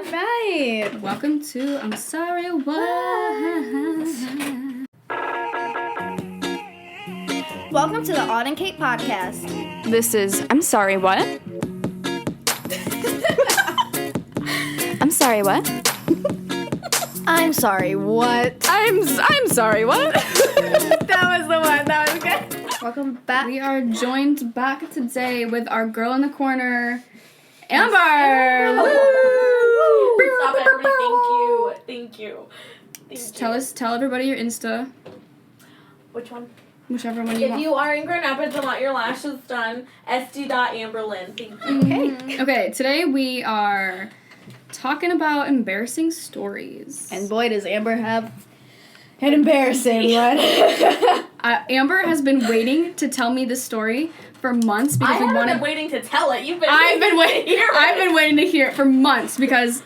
Right. Welcome to I'm Sorry What. Welcome to the AudandCait podcast. This is I'm Sorry What? I'm sorry what? I'm sorry, what? I'm sorry what? That was the one. That was good. Welcome back. We are joined back today with our girl in the corner, Amber. Woo! Stop it, everybody. Thank you. Tell everybody your Insta. Which one? Whichever one you If want. you are in Grand Rapids and want your lashes done, sd.amberlyn. Thank you. Okay, today we are talking about embarrassing stories. And boy, does Amber have an embarrassing one. Amber has been waiting to tell me this story for months because I haven't been waiting to tell it. I've been waiting to hear it for months because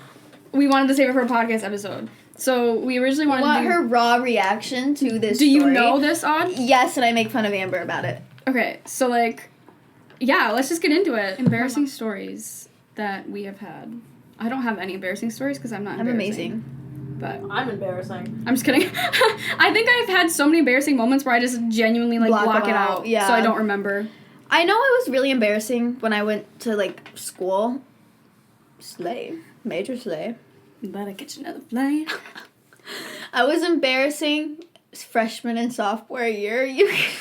we wanted to save it for a podcast episode. So we originally wanted to do her raw reaction to this Do story. you know this, Aud? Yes, and I make fun of Amber about it. Okay, so yeah, let's just get into it. Embarrassing stories that we have had. I don't have any embarrassing stories because I'm not embarrassing. I'm amazing. But I'm embarrassing. I'm just kidding. I think I've had so many embarrassing moments where I just genuinely block it out. Yeah. So I don't remember. I know it was really embarrassing when I went to school. Major slay. Better catch another flight. I was embarrassing freshman and sophomore year.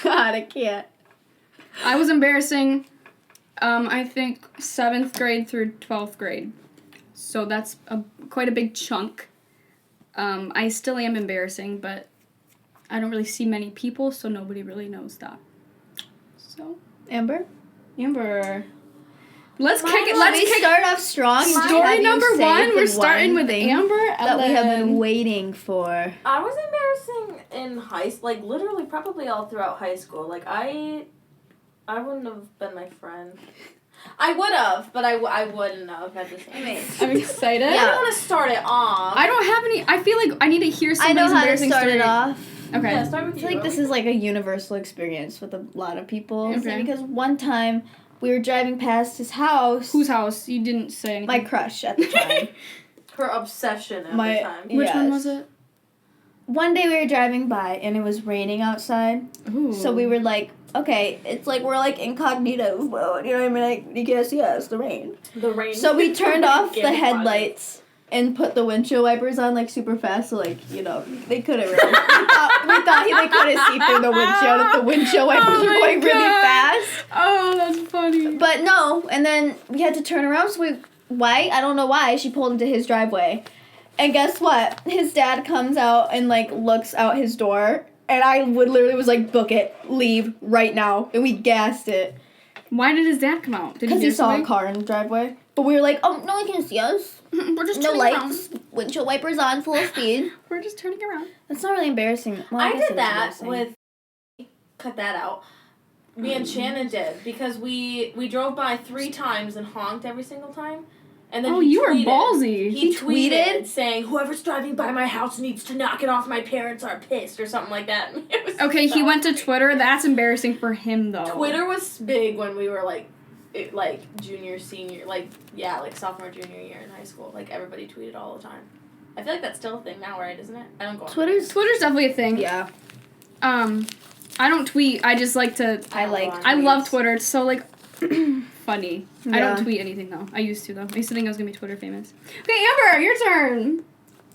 God, I can't. I was embarrassing, I think 7th grade through 12th grade. So that's quite a big chunk. I still am embarrassing, but I don't really see many people, so nobody really knows that. So, Amber? Let's start off strong. Story number 1, we're starting with Amber that we have been waiting for. I was embarrassing in high school, literally probably all throughout high school. I wouldn't have been my friend. I would have, but I wouldn't have at the same time. I'm excited. I don't want to start it off. I don't have any. I feel like I need to hear somebody's I know how to embarrassing start story. it off. Okay. Yeah, start with I feel like this is a universal experience with a lot of people. Okay. Because one time we were driving past his house. Whose house? You didn't say anything. My crush at the time. Her obsession at the time. Which one Yes. was it? One day we were driving by and it was raining outside. Ooh. So we were okay, it's we're incognito mode, you know what I mean? You can't see us, the rain. The rain. So we turned off the Game headlights and put the windshield wipers on super fast, so they couldn't really. we thought they couldn't see through the windshield if the windshield wipers were going really fast. Oh, that's funny. But no, and then we had to turn around, so I don't know why, she pulled into his driveway. And guess what? His dad comes out and looks out his door, and I literally was book it, leave right now, and we gassed it. Why did his dad come out? Because he saw a car in the driveway. But we were oh, no one can see us. We're just No turning lights, around. windshield wipers on, full speed. We're just turning around. That's not really embarrassing. Well, I guess it did is that embarrassing. with. Cut that out. Me and Shannon did because we drove by 3 times and honked every single time. And then you were tweeted. ballsy. He tweeted saying, "Whoever's driving by my house needs to knock it off. My parents are pissed," or something like that. It was Okay, so he went to funny. Twitter. That's embarrassing for him, though. Twitter was big when we were junior, senior, sophomore, junior year in high school. Everybody tweeted all the time. I feel like that's still a thing now, right? Isn't it? I don't go on Twitter's definitely a thing. Yeah. I don't tweet. I just like to. I love Twitter. It's so funny. Yeah. I don't tweet anything though. I used to though. I used to think I was gonna be Twitter famous. Okay, Amber, your turn.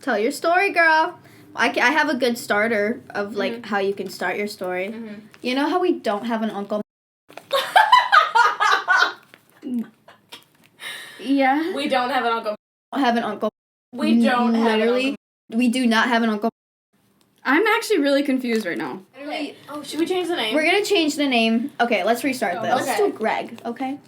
Tell your story, girl. I have a good starter of how you can start your story. Mm-hmm. You know how we don't have an uncle? Yeah. We don't have an uncle. Have an uncle. We don't have an Literally, uncle. we do not have an uncle. I'm actually really confused right now. Okay. Oh, should we change the name? We're gonna change the name. Okay, let's restart this. Okay. Let's do Greg. Okay.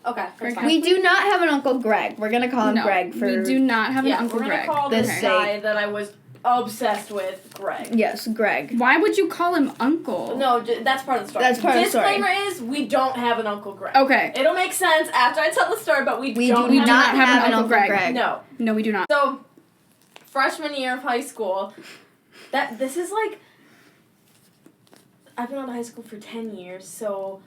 Okay. That's fine. We do not have an Uncle Greg. We're gonna call him No, Greg for. we do not have an Uncle we're Greg. gonna call This this sake. guy that I was obsessed with Greg. Yes, Greg. Why would you call him Uncle? No, that's part of the story. That's part of the story. Disclaimer is we don't have an Uncle Greg. Okay. It'll make sense after I tell the story, but we We don't do have not an have an Uncle Greg. No. No, we do not. So, freshman year of high school, this is I've been out of high school for 10 years, so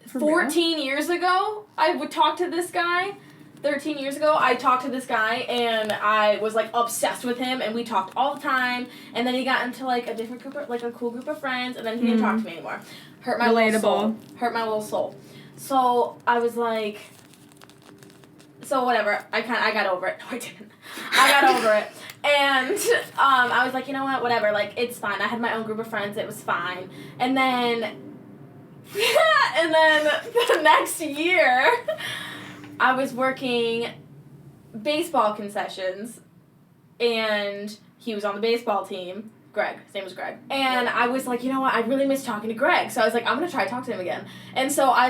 For 14 years ago, I would talk to this guy. 13 years ago, I talked to this guy, and I was, like, obsessed with him, and we talked all the time, and then he got into, like, a different group of, like, a cool group of friends, and then he didn't talk to me anymore. Hurt my little soul. Hurt my little soul. So, I was like, so whatever, I got over it. No, I didn't. I got over it. And I was like, you know what, whatever, like, it's fine. I had my own group of friends, it was fine. And then the next year, I was working baseball concessions, and he was on the baseball team. Greg. His name was Greg. And I was like, you know what, I really miss talking to Greg. So I was like, I'm going to try to talk to him again. And so I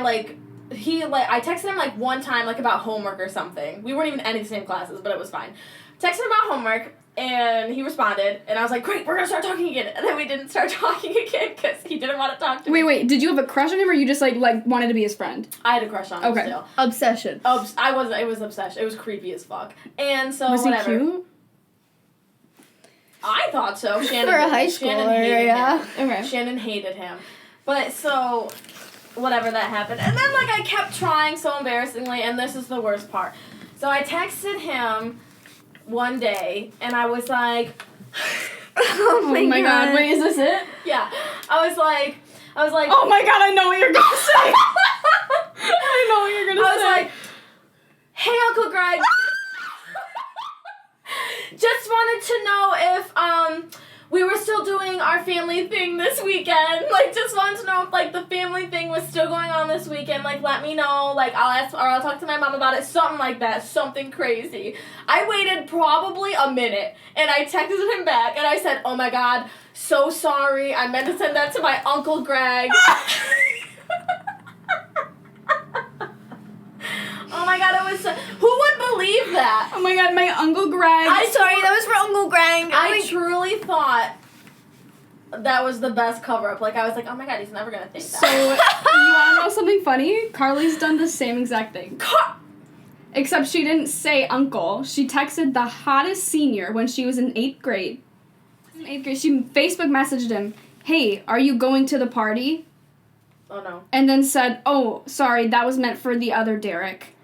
texted him, like, one time, like, about homework or something. We weren't even in any of the same classes, but it was fine. Texted him about homework, and he responded, and I was like, great, we're going to start talking again. And then we didn't start talking again because he didn't want to talk to me. Wait, did you have a crush on him, or you just, like wanted to be his friend? I had a crush on him still. Obsession. It was obsession. It was creepy as fuck. And so, was whatever. he cute? I thought so. Shannon For a high schooler, yeah. Okay. Shannon hated him. But so, whatever, that happened. And then, like, I kept trying so embarrassingly, and this is the worst part. So I texted him one day, and I was like, oh my god. Wait, is this it? Yeah. I was like, oh my god, I know what you're gonna say. I know what you're gonna say. I was like, hey, Uncle Greg. Just wanted to know if we were still doing our family thing this weekend. Like, just wanted to know if, like, the family thing was still going on this weekend. Like, let me know. Like, I'll talk to my mom about it. Something like that. Something crazy. I waited probably a minute, and I texted him back, and I said, oh my god, so sorry. I meant to send that to my Uncle Greg. Oh my god, it was who would believe that? Oh my god, my Uncle Greg. Sorry, that was for Uncle Greg. I truly thought that was the best cover-up. Like, I was like, oh my god, he's never gonna think that. So, you wanna know something funny? Carly's done the same exact thing. Except she didn't say uncle. She texted the hottest senior when she was in 8th grade. She Facebook messaged him, hey, are you going to the party? Oh no. And then said, oh, sorry, that was meant for the other Derek.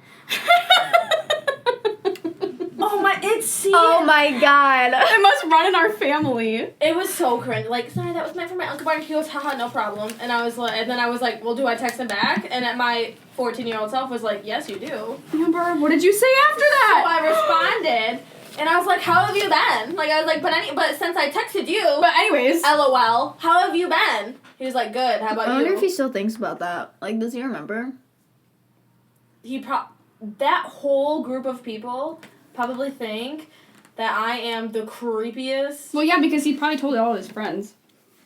Oh my god. It must run in our family. It was so cringe. Like, sorry, that was meant for my Uncle Barney. He goes, haha, no problem. And I was like, well, do I text him back? And my 14-year-old self was like, yes, you do. Amber, what did you say after that? So I responded, and I was like, how have you been? Like, I was like, but since I texted you. But anyways. LOL. How have you been? He was like, good. How about you? I wonder if he still thinks about that. Like, does he remember? That whole group of people probably think that I am the creepiest. Well, yeah, because he probably told all his friends.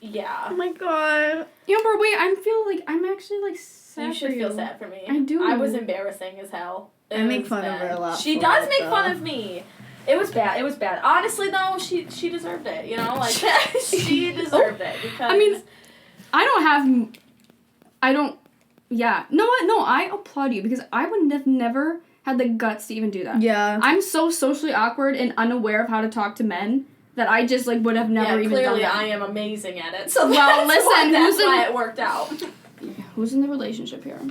Yeah. Oh my god. Amber, wait, I'm actually, like, sad. You should feel sad for me. I do. I was embarrassing as hell. I make fun of her a lot. She does make fun of me. It was bad. Honestly, though, she deserved it, you know? Like, she deserved it. Because... I mean, yeah. No, what? No, I applaud you because I would have never had the guts to even do that. Yeah. I'm so socially awkward and unaware of how to talk to men that I just, like, would have never even done that. Clearly I am amazing at it. So well, listen, that's why it worked out. Yeah, who's in the relationship here?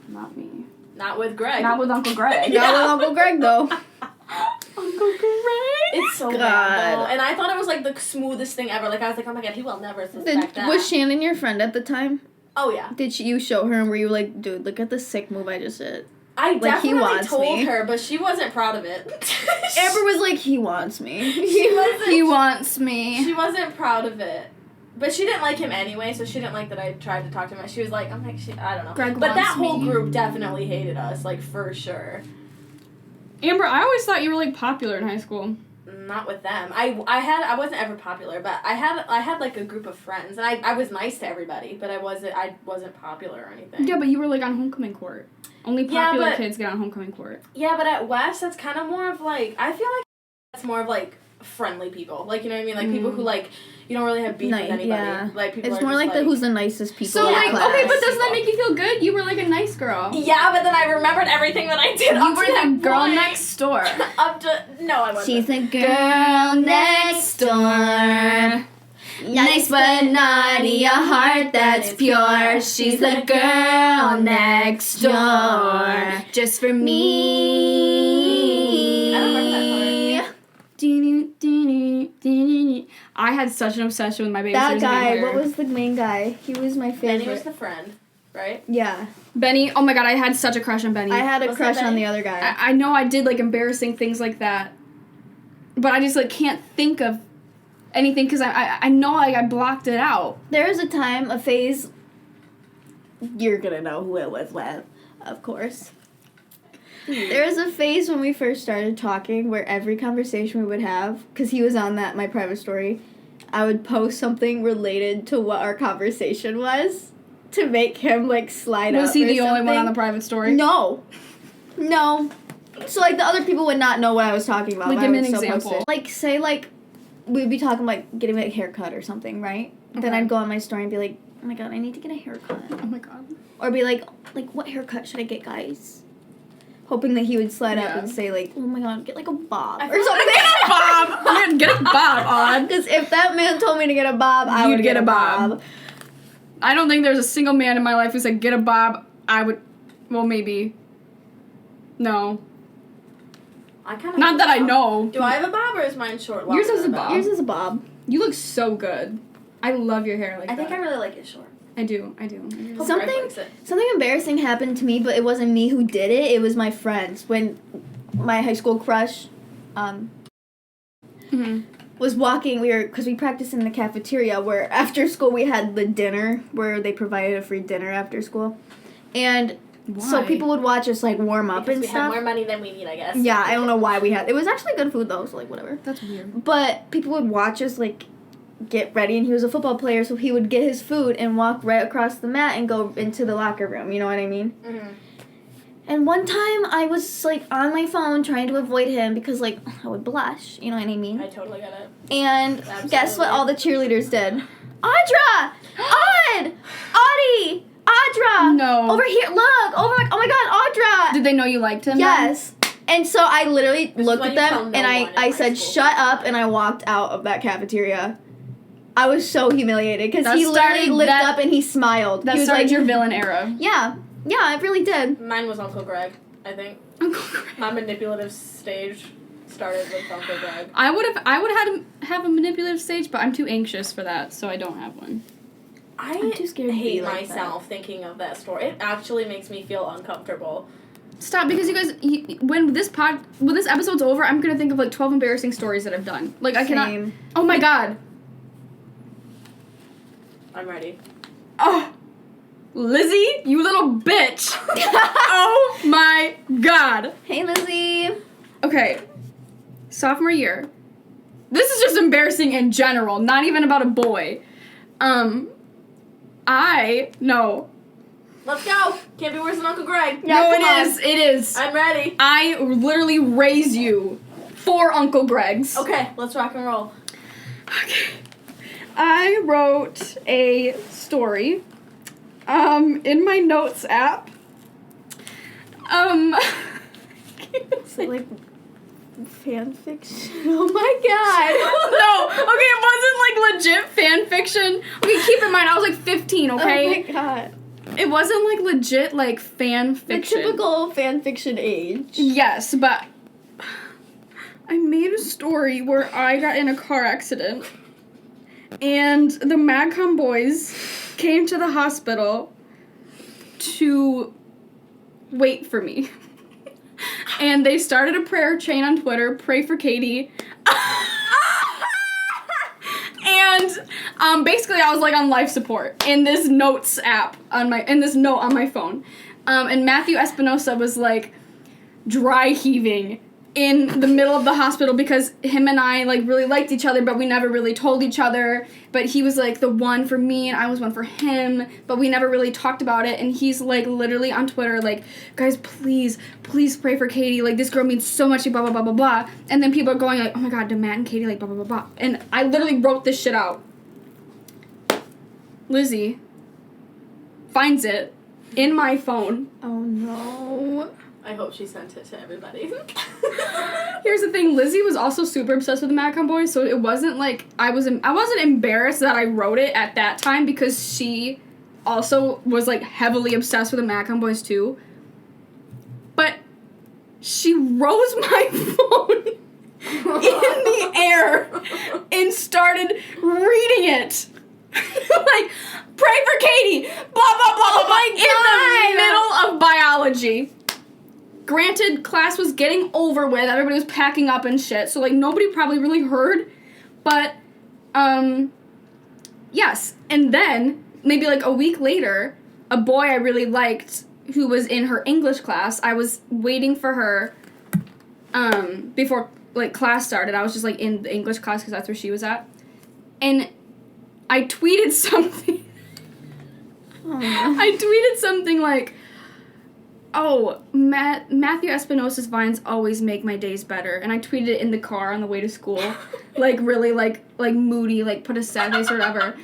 Not me. Not with Greg. Not with Uncle Greg. Not with Uncle Greg, though. Uncle Greg? It's so bad, though. And I thought it was, like, the smoothest thing ever. Like, I was like, oh my god, he will never suspect that. Was Shannon your friend at the time? Oh, yeah. Did you show her and were you like, dude, look at the sick move I just did? I definitely told me. her, but she wasn't proud of it. Amber was like, he wants me. He wants me. She wasn't proud of it. But she didn't like him anyway, so she didn't like that I tried to talk to him. She was like, I don't know. Greg but that wants whole me. group definitely hated us, like, for sure. Amber, I always thought you were, like, popular in high school. Not with them. I wasn't ever popular, but I had like a group of friends, and I was nice to everybody, but I wasn't popular or anything. Yeah, but you were, like, on homecoming court. Only popular kids get on homecoming court. Yeah, but at West, that's kind of more of, like, I feel like that's more of, like, friendly people. Like, you know what I mean? Like, people who, like, you don't really have beef with anybody. Yeah. Like, people it's are more just, like the who's the nicest people So, in like, class. okay, but doesn't that make you feel good? You were, like, a nice girl. Yeah, but then I remembered everything that I did. You were the girl next door. No, I wasn't. She's the girl next door. Nice but naughty, a heart that's pure. She's the girl next door. Just for me. I don't like that part. I had such an obsession with my baby. That guy, what was the main guy? He was my favorite. Benny was the friend, right? Yeah. Benny? Oh my god, I had such a crush on Benny. I had a Was crush that on Benny? the other guy. I know I did like embarrassing things like that, but I just like can't think of anything because I know I blocked it out. There was a time, a phase. You're gonna know who it was with, of course. There was a phase when we first started talking where every conversation we would have, because he was on my private story, I would post something related to what our conversation was to make him like slide out. Was he the only one on something. the private story? No. So like the other people would not know what I was talking about. Like, but give I me would an still post example. it. Like say like we'd be talking like getting a haircut or something, right? Then Okay. I'd go on my story and be like, oh my god, I need to get a haircut. Oh my god. Or be like what haircut should I get, guys? Hoping that he would slide up Yeah. and say like, oh my god, get like a bob I or feel something. Bob! Get a bob on. Because if that man told me to get a bob, I You'd would get get a a bob. bob. I don't think there's a single man in my life who said, get a bob. I would, well, maybe. No. I kind of. Not that I know. Do I have a bob or is mine short? Yours longer is a than bob. that? Yours is a bob. You look so good. I love your hair like I that. think I really like it short. I do. Hope Something- Greg likes it. Something embarrassing happened to me, but it wasn't me who did it. It was my friends. When my high school crush Mm-hmm. was walking, because we practiced in the cafeteria where after school we had the dinner where they provided a free dinner after school. And so Why? people would watch us like warm up Because and we had stuff. more money than we need, I guess. Yeah, I don't know why we had. It was actually good food though, so like whatever. That's weird. But people would watch us like get ready, and he was a football player, so he would get his food and walk right across the mat and go into the locker room. You know what I mean? Mm-hmm. And one time I was like on my phone trying to avoid him because like I would blush. You know what I mean? I totally get it. And Absolutely. guess what? All the cheerleaders did. Audra, Audie, Audra. No. Over here, look. Oh my God, Audra. Did they know you liked him? Yes. And so I literally is looked why at you tell them no and one in I high said, school. shut up, and I walked out of that cafeteria. I was so humiliated because That he literally started- looked that- up and he smiled. That He was started like, your villain era. yeah, it really did. Mine was Uncle Greg, I think. Uncle Greg. My manipulative stage started with Uncle Greg. I would have a manipulative stage, but I'm too anxious for that, so I don't have one. I'm too scared to hate be like myself thinking of that story. It actually makes me feel uncomfortable. Stop, because you guys, when this episode's over, I'm gonna think of like 12 embarrassing stories that I've done. Like I cannot. Same. Oh my god. I'm ready. Oh, Lizzie, you little bitch. Oh my god. Hey, Lizzie. Okay, sophomore year. This is just embarrassing in general, not even about a boy. No. Let's go. Can't be worse than Uncle Greg. Yeah, No, come on. it is. I'm ready. I literally raise you for Uncle Greg's. Okay, let's rock and roll. Okay. I wrote a story in my notes app. Is it like fan fiction? Oh my God. No, okay, it wasn't like legit fan fiction. Okay, keep in mind I was like 15, okay? Oh my God. It wasn't like legit like fan The fiction. typical fan fiction age. Yes, but I made a story where I got in a car accident and the MagCom boys came to the hospital to wait for me. And they started a prayer chain on Twitter, pray for Katie. And basically I was like on life support in this notes app in this note on my phone. And Matthew Espinosa was like dry heaving in the middle of the hospital because him and I like really liked each other, but we never really told each other. But he was like the one for me and I was one for him, but we never really talked about it. And he's like literally on Twitter like, guys, please pray for Katie. Like this girl means so much to blah blah blah blah blah. And then people are going like, oh my god, do Matt and Katie like blah blah blah blah. And I literally wrote this shit out. Lizzie finds it in my phone. Oh no. I hope she sent it to everybody. Here's the thing. Lizzie was also super obsessed with the Madcon boys, so it wasn't like I wasn't embarrassed that I wrote it at that time because she also was like heavily obsessed with the Madcon boys too. But she rose my phone in the air and started reading it. Like, pray for Katie, blah, blah, blah, blah, blah, in the middle of biology. Granted, class was getting over with, everybody was packing up and shit, so, like, nobody probably really heard, but, yes. And then, maybe, like, a week later, a boy I really liked, who was in her English class, I was waiting for her, before, like, class started. I was just, like, in the English class, because that's where she was at, and I tweeted something. I tweeted something like, "Oh, Matthew Espinosa's vines always make my days better." And I tweeted it in the car on the way to school, like really like moody, like put a sad face or whatever.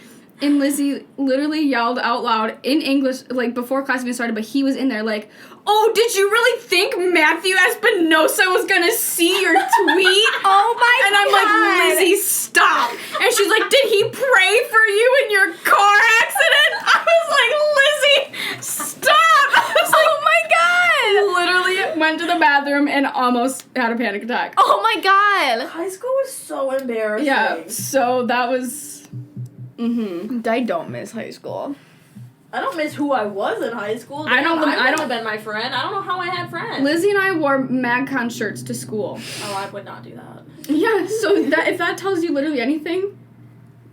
And Lizzie literally yelled out loud in English, like before class even started, but he was in there like, "Oh, did you really think Matthew Espinosa was gonna see your tweet?" Oh my God. And I'm like, "Lizzie, stop." And she's like, "Did he pray for you in your car accident?" I was like, "Lizzie, stop." I was like, Oh my god! literally went to the bathroom and almost had a panic attack. Oh my god! High school was so embarrassing. Yeah, so that was... I don't miss high school. I don't miss who I was in high school. I don't have been my friend. I don't know how I had friends. Lizzie and I wore MagCon shirts to school. Oh, I would not do that. Yeah, so that if that tells you literally anything,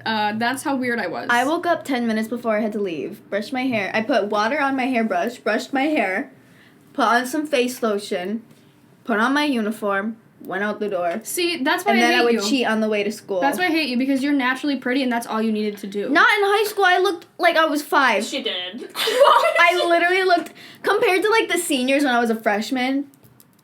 that's how weird I was. I woke up 10 minutes before I had to leave, brushed my hair. I put water on my hairbrush, brushed my hair, put on some face lotion, put on my uniform, went out the door. See, that's why And then I would you. cheat on the way to school. That's why I hate you, because you're naturally pretty and that's all you needed to do. Not in high school. I looked like I was 5. She did. I literally looked, compared to like the seniors when I was a freshman,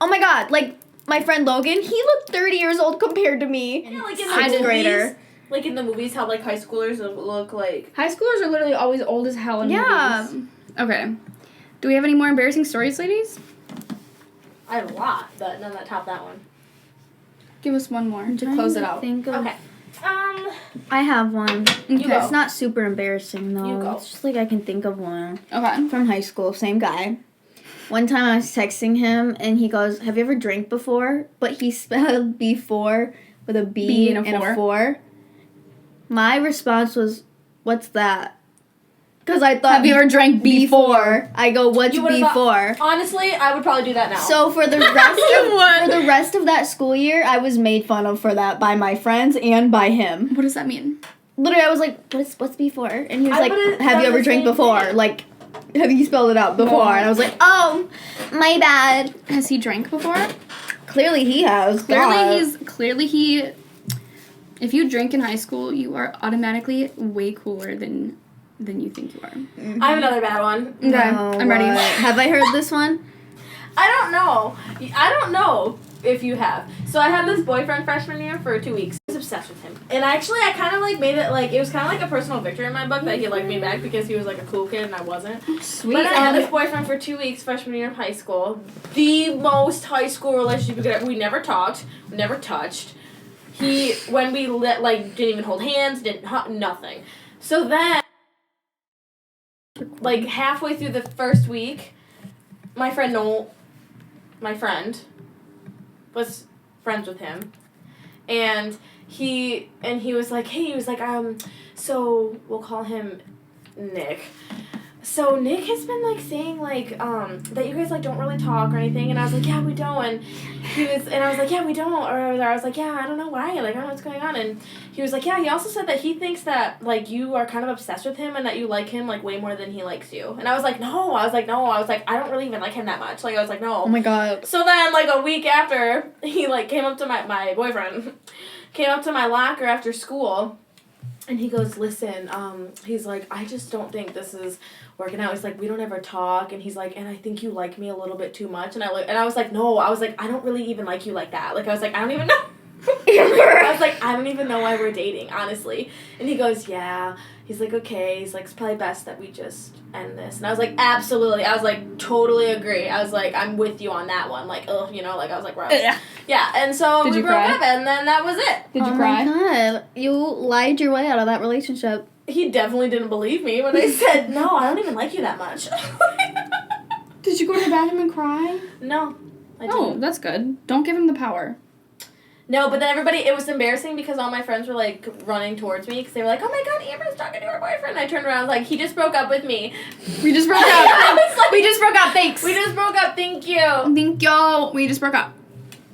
oh my god, like my friend Logan, he looked 30 years old compared to me. Yeah, like in Sixth the grader. movies. Like in the movies, how like high schoolers look like. High schoolers are literally always old as hell in Yeah. movies. Okay. Do we have any more embarrassing stories, ladies? I have a lot, but none that top that one. Give us one more to close it out. Think of, Okay. I have one. Okay. go. It's not super embarrassing though. You go. It's just like I can think of one. Okay. From high school, same guy. One time I was texting him and he goes, "Have you ever drank before?" But he spelled before with a B and a 4. My response was, "What's that?" Because I thought, Have you ever drank before? I go, "What's You would've before?" Honestly, I would probably do that now. So for the rest of that school year, I was made fun of for that by my friends and by him. What does that mean? Literally, I was like, "What's before?" And he was I like, would've "Have done you ever the drank same before?" thing. Like, have you spelled it out before? No. And I was like, "Oh, my bad." Has he drank before? Clearly he has. Clearly he. If you drink in high school, you are automatically way cooler than you think you are. I have another bad one. Okay, I'm ready. Have I heard this one? I don't know if you have. So I had this boyfriend freshman year for 2 weeks. I was obsessed with him. And actually, I kind of like made it like, it was kind of like a personal victory in my book that he liked me back because he was like a cool kid and I wasn't. Sweet. But I had this boyfriend for 2 weeks freshman year of high school. The most high school relationship we could have. We never talked. We never touched. When we didn't even hold hands, nothing. So then, like halfway through the first week, my friend Noel, was friends with him, and he was like, so we'll call him Nick. So Nick has been like saying like that you guys like don't really talk or anything, and I was like, yeah, we don't, and I was like, yeah, we don't, or I was like, yeah, I don't know why, like I don't know what's going on, and he was like, yeah, he also said that he thinks that like you are kind of obsessed with him and that you like him like way more than he likes you, and I was like, no, I don't really even like him that much, like I was like, no. Oh my god. So then like a week after, he like came up to my boyfriend, came up to my locker after school. And he goes, listen, he's like, I just don't think this is working out. He's like, we don't ever talk. And he's like, and I think you like me a little bit too much. And I was like, no. I was like, I don't really even like you like that. Like, I was like, I don't even know. I was like, I don't even know why we're dating, honestly. And he goes, yeah. He's like, okay. He's like, it's probably best that we just end this. And I was like, absolutely. I was like, totally agree. I was like, I'm with you on that one. Like, ugh, I was like, gross. Yeah, and so we broke up, and then that was it. Did you cry? Oh my God. You lied your way out of that relationship. He definitely didn't believe me when I said, no, I don't even like you that much. Did you go to the bathroom and cry? No, I didn't. Oh, that's good. Don't give him the power. No, but then it was embarrassing because all my friends were, like, running towards me because they were like, oh, my God, Amber's talking to her boyfriend. And I turned around and was like, he just broke up with me. We just broke up. We just broke up. Thanks. We just broke up. Thank you. Thank you. We just broke up.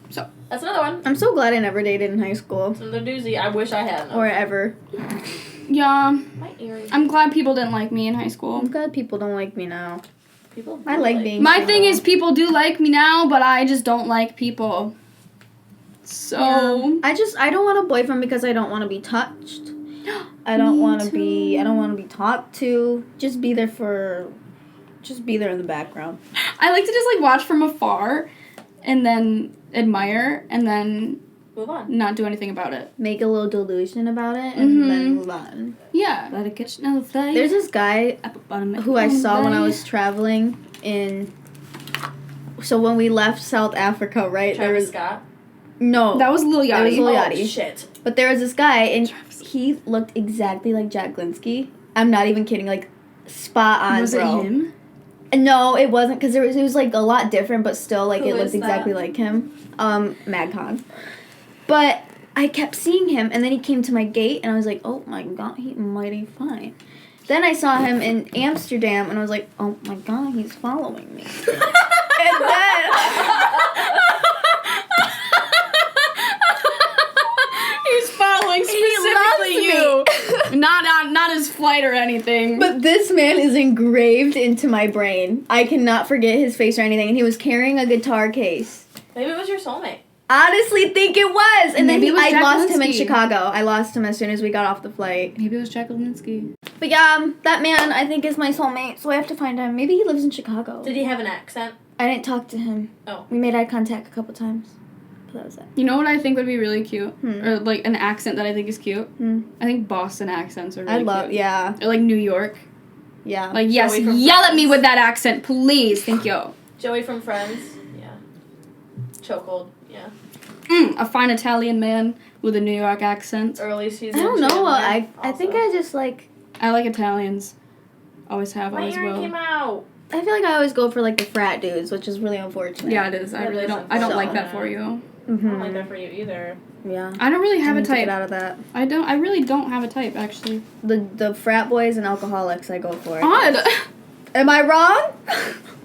So. That's another one. I'm so glad I never dated in high school. It's another doozy. I wish I hadn't. Or ever. Yeah. My earrings. I'm glad people didn't like me in high school. I'm glad people don't like me now. People I like being My single. thing is people do like me now, but I just don't like people. So. Yeah. I don't want a boyfriend because I don't want to be touched. I don't want to be talked to. Just be there in the background. I like to just like watch from afar and then admire and then move on. Not do anything about it. Make a little delusion about it and then move on. Yeah. Let it catch another flight. There's this guy who I saw when I was traveling in. So when we left South Africa, right? Travis Scott. No. That was Lil Yachty. It was Lil Yachty. Oh, shit. But there was this guy, and he looked exactly like Jack Linsky. I'm not even kidding. Like, spot on, Was bro. it him? No, it wasn't, because it was, like, a lot different, but still, like, Who it looked is that? exactly like him. Madcon. But I kept seeing him, and then he came to my gate, and I was like, oh, my God, he's mighty fine. Then I saw him in Amsterdam, and I was like, oh, my God, he's following me. And then... He's following specifically you. Not his flight or anything. But this man is engraved into my brain. I cannot forget his face or anything. And he was carrying a guitar case. Maybe it was your soulmate. Honestly, think it was. And Maybe then it was I Jack lost him in Linsky. Chicago. I lost him as soon as we got off the flight. Maybe it was Jack Linsky. But yeah, that man I think is my soulmate. So I have to find him. Maybe he lives in Chicago. Did he have an accent? I didn't talk to him. Oh. We made eye contact a couple times. But that was it. You know what I think would be really cute? Or like an accent that I think is cute? Hmm. I think Boston accents are really I love, cute. yeah. Or like New York. Yeah. Like, yes, Joey from yell at me Friends. with that accent, please. Thank you. Joey from Friends. Yeah. Chokehold. Yeah. A fine Italian man with a New York accent. Early season. I don't know. Chandler, I think also. I just like... I like Italians. Always have, My always earring will. came out. I feel like I always go for like the frat dudes, which is really unfortunate. Yeah, it is. I That really is don't. I don't like that unfortunate. for you. I don't like that for you either. Yeah. I don't really have I a need to get type. out of that. I really don't have a type actually. The frat boys and alcoholics I go for. Odd. Am I wrong?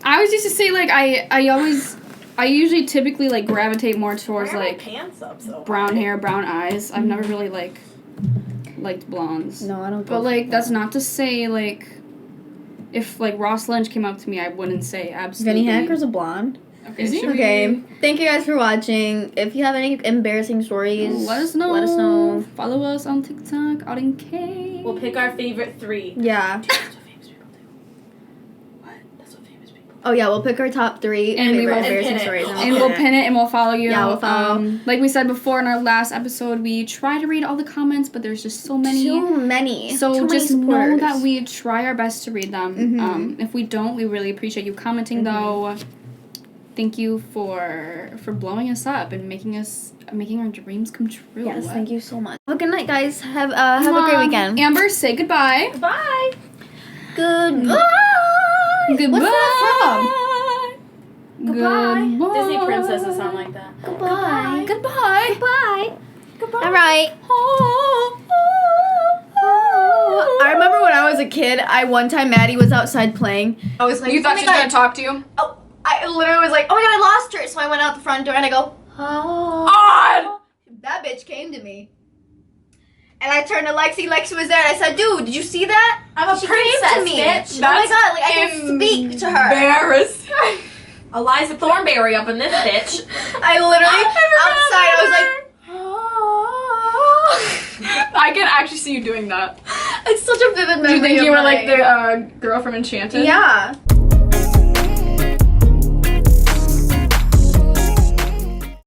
I always used to say like I usually typically like gravitate more towards Why are my like pants up so brown high? hair, brown eyes. I've never really liked blondes. No, I don't go But like for that's that. not to say like if like Ross Lynch came up to me, I wouldn't say absolutely. Vinny Hacker's a blonde. Okay, Is he? should we- Okay. Thank you guys for watching. If you have any embarrassing stories, Let us know. Let us know. Follow us on TikTok, AudandCait. We'll pick our favorite 3. Yeah. Dude, that's what famous people do. What? That's what famous people do. Oh yeah, we'll pick our top 3 And we favorite will embarrassing pin it. stories. And we'll pin it and we'll follow you. Yeah, we'll follow. Like we said before in our last episode, we try to read all the comments, but there's just so many. Too many. So Too many just know supporters. that we try our best to read them. Mhm. If we don't, we really appreciate you commenting though. Thank you for blowing us up and making our dreams come true. Yes, thank you so much. Have a good night, guys. Have a great weekend. Amber, say goodbye. Bye. Goodbye. Goodbye. What's that from? Goodbye. Disney princesses sound like that. Goodbye. Goodbye. Goodbye. Goodbye. All right. I remember when I was a kid, one time Maddie was outside playing. I was like, You thought oh my she was God. gonna talk to you? Oh, I literally was like, oh my God, I lost her. So I went out the front door and I go, oh. Odd. That bitch came to me. And I turned to Lexi. Lexi was there and I said, dude, did you see that? I'm a She princess, came to me. bitch. Oh my God, like I can speak to her. Embarrassed. Eliza Thornberry up in this bitch. I literally, outside, I was like, I can actually see you doing that. it's such a vivid memory. Do you think of you were my- like the girl from Enchanted? Yeah.